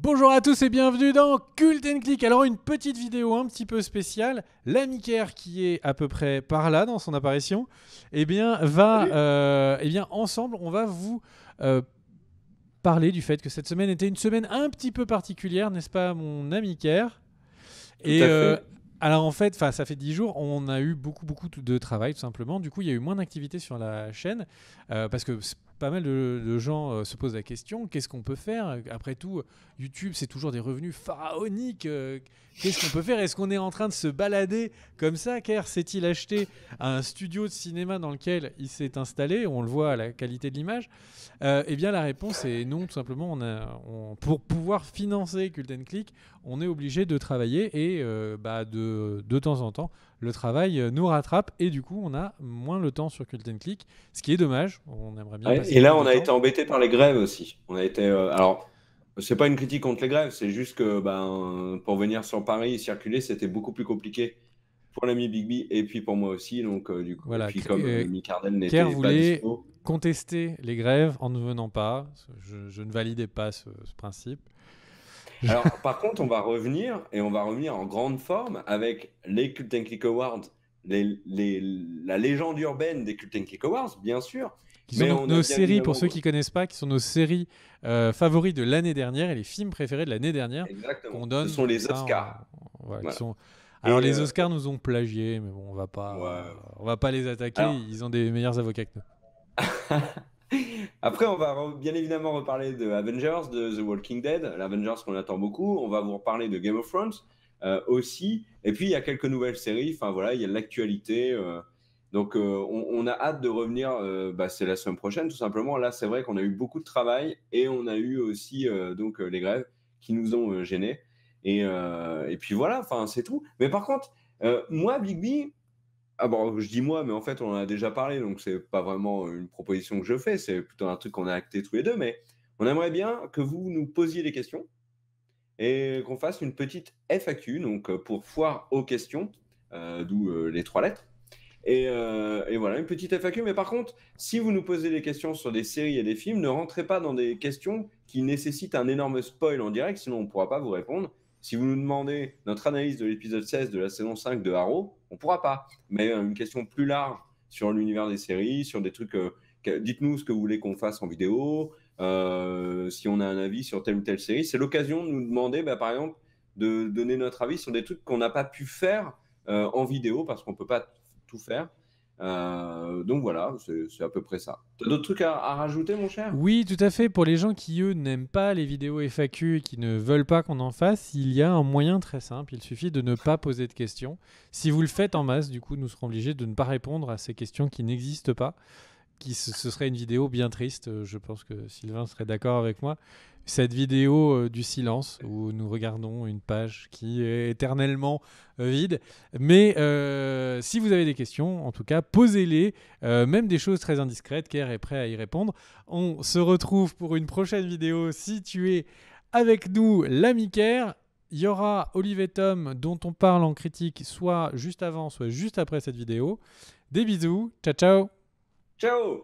Bonjour à tous et bienvenue dans Cult & Click. Alors une petite vidéo un petit peu spéciale. L'ami Kerr qui est à peu près par là dans son apparition, ensemble on va vous parler du fait que cette semaine était une semaine un petit peu particulière, n'est-ce pas mon ami Kerr? Tout à fait. Alors en fait, ça fait 10 jours, on a eu beaucoup de travail tout simplement. Du coup, il y a eu moins d'activité sur la chaîne parce que pas mal de gens se posent la question, qu'est-ce qu'on peut faire? Après tout, YouTube, c'est toujours des revenus pharaoniques. Qu'est-ce qu'on peut faire? Est-ce qu'on est en train de se balader comme ça? Kerr s'est-il acheté un studio de cinéma dans lequel il s'est installé? On le voit à la qualité de l'image. Eh bien, la réponse est non, tout simplement. Pour pouvoir financer Cult & Click, on est obligé de travailler et de temps en temps, le travail nous rattrape et du coup, on a moins le temps sur Cult & Click, ce qui est dommage. On aimerait bien Ouais, passer et là, plus on de a temps. été embêté par les grèves aussi. On a été. Alors, c'est pas une critique contre les grèves, c'est juste que pour venir sur Paris et circuler, c'était beaucoup plus compliqué pour l'ami Bigby et puis pour moi aussi. Donc, du coup, et Voilà, puis comme l'ami Cardel Kerr n'était pas voulait dispo. contester les grèves en ne venant pas. Je ne validais pas ce principe. Alors, par contre, on va revenir en grande forme avec les Cult & Click Awards, la légende urbaine des Cult & Click Awards, bien sûr. Qui sont Mais donc on a nos bien séries, pour évidemment. ceux qui ne connaissent pas, qui sont nos séries favoris de l'année dernière et les films préférés de l'année dernière Exactement. qu'on Ce donne sont comme les ça. Oscars. Voilà, qui Voilà. sont... Alors Et les Oscars nous ont plagiés, mais bon, ouais. on va pas les attaquer. Alors, Ils ont des meilleurs avocats que nous. après, on va bien évidemment reparler de Avengers, de The Walking Dead, l'Avengers qu'on attend beaucoup. On va vous reparler de Game of Thrones aussi. Et puis, il y a quelques nouvelles séries. Enfin, voilà, il y a de l'actualité. Donc, on a hâte de revenir. C'est la semaine prochaine, tout simplement. Là, c'est vrai qu'on a eu beaucoup de travail et on a eu aussi les grèves qui nous ont gênés. Et puis voilà, enfin, c'est tout. Mais par contre, moi, Bigby, ah bon, je dis moi, mais en fait, on en a déjà parlé, donc c'est pas vraiment une proposition que je fais, c'est plutôt un truc qu'on a acté tous les deux, mais on aimerait bien que vous nous posiez des questions et qu'on fasse une petite FAQ, donc pour foire aux questions, d'où les trois lettres. Et voilà, une petite FAQ, mais par contre, si vous nous posez des questions sur des séries et des films, ne rentrez pas dans des questions qui nécessitent un énorme spoil en direct, sinon on ne pourra pas vous répondre. Si vous nous demandez notre analyse de l'épisode 16 de la saison 5 de Arrow, on ne pourra pas. Mais une question plus large sur l'univers des séries, sur des trucs... dites-nous ce que vous voulez qu'on fasse en vidéo, si on a un avis sur telle ou telle série. C'est l'occasion de nous demander, par exemple, de donner notre avis sur des trucs qu'on n'a pas pu faire en vidéo, parce qu'on ne peut pas tout faire. Donc voilà, c'est à peu près ça. Tu as d'autres trucs à rajouter, mon cher? Oui, tout à fait. Pour les gens qui, eux, n'aiment pas les vidéos FAQ et qui ne veulent pas qu'on en fasse, il y a un moyen très simple. Il suffit de ne pas poser de questions. Si vous le faites en masse, du coup, nous serons obligés de ne pas répondre à ces questions qui n'existent pas. Ce serait une vidéo bien triste. Je pense que Sylvain serait d'accord avec moi. Cette vidéo du silence où nous regardons une page qui est éternellement vide. Mais si vous avez des questions, en tout cas, posez-les. Même des choses très indiscrètes. Kerr est prêt à y répondre. On se retrouve pour une prochaine vidéo. Si tu es avec nous, l'ami Kerr, il y aura Olive et Tom dont on parle en critique soit juste avant, soit juste après cette vidéo. Des bisous. Ciao, ciao. Ciao!